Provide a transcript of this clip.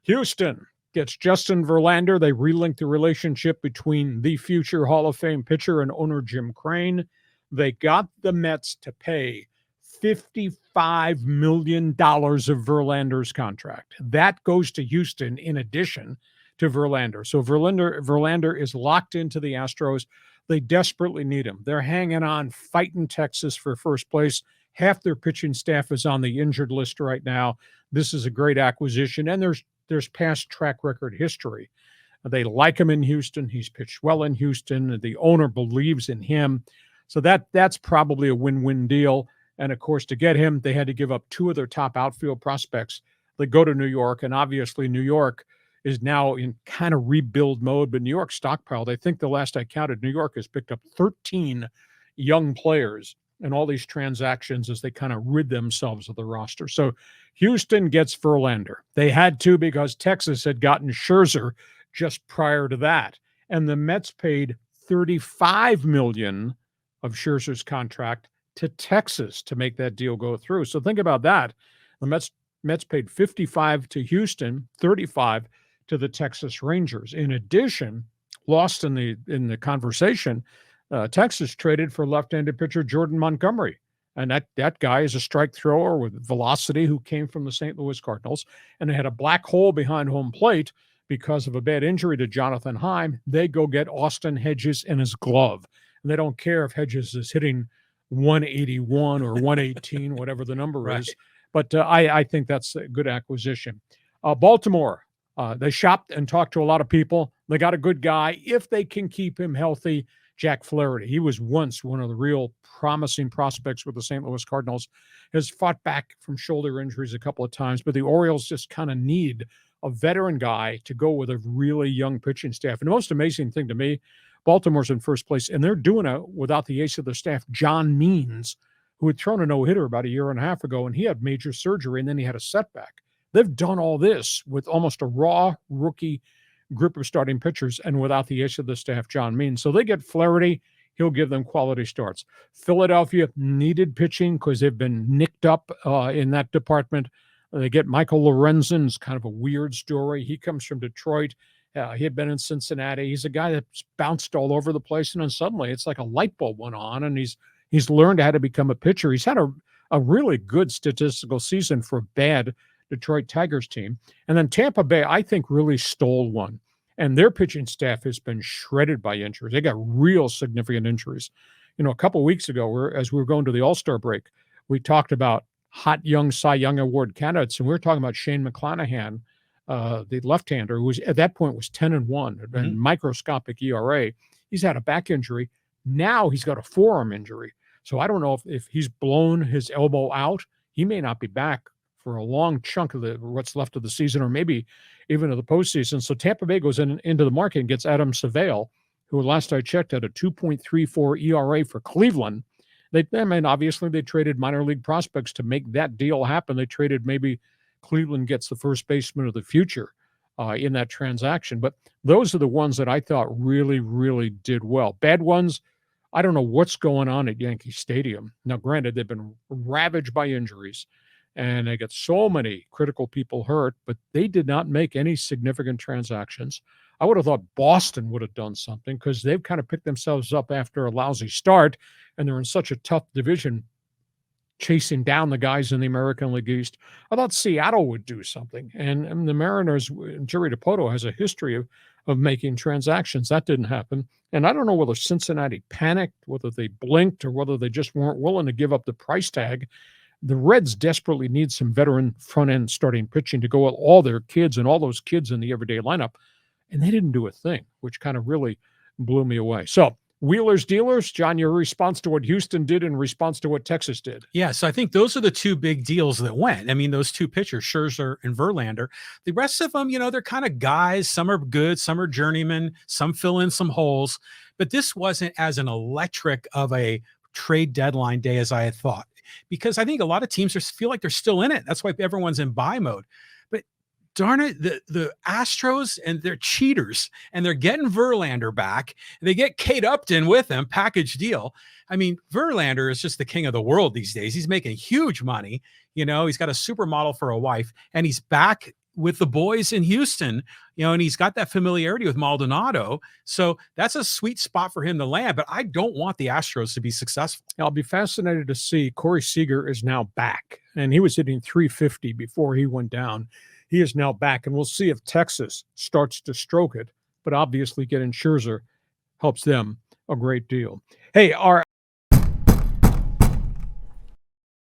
Houston gets Justin Verlander. They relink the relationship between the future Hall of Fame pitcher and owner Jim Crane. They got the Mets to pay $55 million of Verlander's contract. That goes to Houston in addition to Verlander. So Verlander is locked into the Astros. They desperately need him. They're hanging on, fighting Texas for first place. Half their pitching staff is on the injured list right now. This is a great acquisition, and there's past track record history. They like him in Houston. He's pitched well in Houston. The owner believes in him. So that's probably a win-win deal. And, of course, to get him, they had to give up two of their top outfield prospects. They go to New York, and obviously New York is now in kind of rebuild mode. But New York stockpiled, I think the last I counted, New York has picked up 13 young players in all these transactions as they kind of rid themselves of the roster. So Houston gets Verlander. They had to because Texas had gotten Scherzer just prior to that. And the Mets paid $35 million of Scherzer's contract to Texas to make that deal go through. So think about that. The Mets paid 55 to Houston, 35 to the Texas Rangers. In addition, lost in the conversation, Texas traded for left-handed pitcher Jordan Montgomery. And that guy is a strike thrower with velocity who came from the St. Louis Cardinals. And they had a black hole behind home plate because of a bad injury to Jonathan Heim. They go get Austin Hedges in his glove. And they don't care if Hedges is hitting 181 or 118, whatever the number right. is. But I think that's a good acquisition. Baltimore, they shopped and talked to a lot of people. They got a good guy. If they can keep him healthy, Jack Flaherty. He was once one of the real promising prospects with the St. Louis Cardinals. Has fought back from shoulder injuries a couple of times, but the Orioles just kind of need a veteran guy to go with a really young pitching staff. And the most amazing thing to me, Baltimore's in first place, and they're doing it without the ace of the staff, John Means, who had thrown a no-hitter about a year and a half ago, and he had major surgery, and then he had a setback. They've done all this with almost a raw rookie group of starting pitchers and without the ace of the staff, John Means. So they get Flaherty. He'll give them quality starts. Philadelphia needed pitching because they've been nicked up in that department. They get Michael Lorenzen's kind of a weird story. He comes from Detroit. He had been in Cincinnati. He's a guy that's bounced all over the place, and then suddenly it's like a light bulb went on, and he's learned how to become a pitcher. He's had a really good statistical season for a bad Detroit Tigers team. And then Tampa Bay, I think, really stole one. And their pitching staff has been shredded by injuries. They got real significant injuries. You know, a couple of weeks ago, as we were going to the All-Star break, we talked about hot young Cy Young Award candidates, and we were talking about Shane McClanahan, the left-hander, who at that point was 10-1, and microscopic ERA. He's had a back injury. Now he's got a forearm injury. So I don't know if he's blown his elbow out. He may not be back for a long chunk of what's left of the season, or maybe even of the postseason. So Tampa Bay goes into the market and gets Adam Savale, who last I checked had a 2.34 ERA for Cleveland. Obviously they traded minor league prospects to make that deal happen. They traded maybe Cleveland gets the first baseman of the future in that transaction. But those are the ones that I thought really, really did well. Bad ones, I don't know what's going on at Yankee Stadium. Now, granted, they've been ravaged by injuries, and they got so many critical people hurt, but they did not make any significant transactions. I would have thought Boston would have done something because they've kind of picked themselves up after a lousy start, and they're in such a tough division chasing down the guys in the American League East. I thought Seattle would do something, and the Mariners, Jerry Dipoto has a history of making transactions. That didn't happen. And I don't know whether Cincinnati panicked, whether they blinked, or whether they just weren't willing to give up the price tag. The Reds desperately need some veteran front-end starting pitching to go with all their kids and all those kids in the everyday lineup. And they didn't do a thing, which kind of really blew me away. So Wheelers, dealers, John, your response to what Houston did in response to what Texas did. Yeah, so I think those are the two big deals that went. I mean, those two pitchers, Scherzer and Verlander. The rest of them, they're kind of guys. Some are good, some are journeymen, some fill in some holes. But this wasn't as an electric of a trade deadline day as I had thought, because I think a lot of teams feel like they're still in it. That's why everyone's in buy mode. But darn it, the Astros, and they're cheaters, and they're getting Verlander back. They get Kate Upton with them, package deal. I mean, Verlander is just the king of the world these days. He's making huge money. He's got a supermodel for a wife, and he's back with the boys in Houston, and he's got that familiarity with Maldonado. So that's a sweet spot for him to land, but I don't want the Astros to be successful. I'll be fascinated to see. Corey Seager is now back, and he was hitting 350 before he went down. He is now back, and we'll see if Texas starts to stroke it, but obviously getting Scherzer helps them a great deal. Hey, our